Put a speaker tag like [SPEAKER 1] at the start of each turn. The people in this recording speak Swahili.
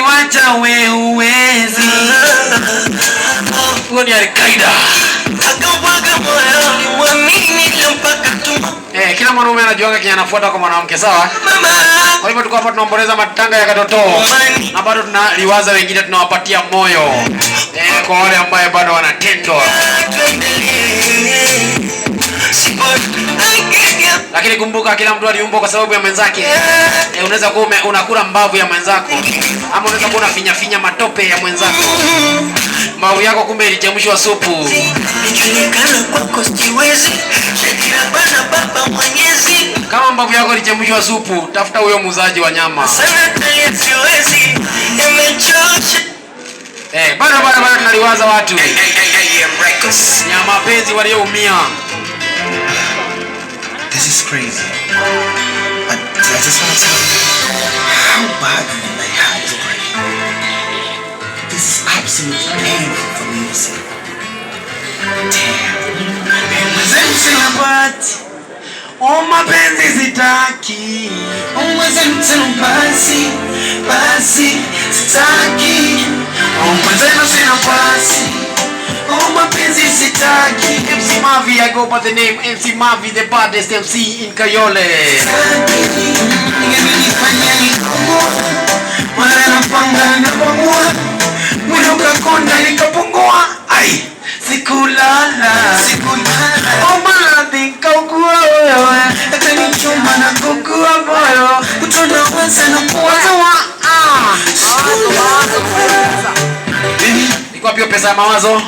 [SPEAKER 1] wacha we uwezi. Huo ni Al-Qaeda. Kila mwanaume anajuanga kile anafuata kwa mwanamke, sawa? Kwa hivyo tuko hapa tunaomboleza matanga ya katoto. Na bado tunaliwaza wengine, tunawapatia moyo. Kwa wale ambao bado wanatendwa. Lakini kumbuka kila mtu aliumbwa kwa sababu ya mwenzake. Unaweza kuwa unakula mbavu ya mwenzako, ama unaweza kuwa unafinya matope ya mwenzako. Mbavu yako kumbe ilichemshwa supu. Kama mbavu yako ilichemshwa supu, tafuta huyo muuzaji wa nyama. Bado tunaliwaza watu. Nyama mapenzi walioumia.
[SPEAKER 2] This is crazy. I just want to tell you how badly my heart is breaking. This is absolutely painful for me to say.
[SPEAKER 1] Oh, mapenzi sitaki.
[SPEAKER 2] Basi sitaki.
[SPEAKER 1] Oh, mapenzi sitaki. MC Mavi, I go by the name MC Mavi, the baddest MC in Kayole. Ai, sikulala. Oh, maladhi kaugua wewe.
[SPEAKER 2] Ete ni chuma na kukua moyo. Utona wese na kuwa.
[SPEAKER 1] Iko wapi pesa ya mawazo?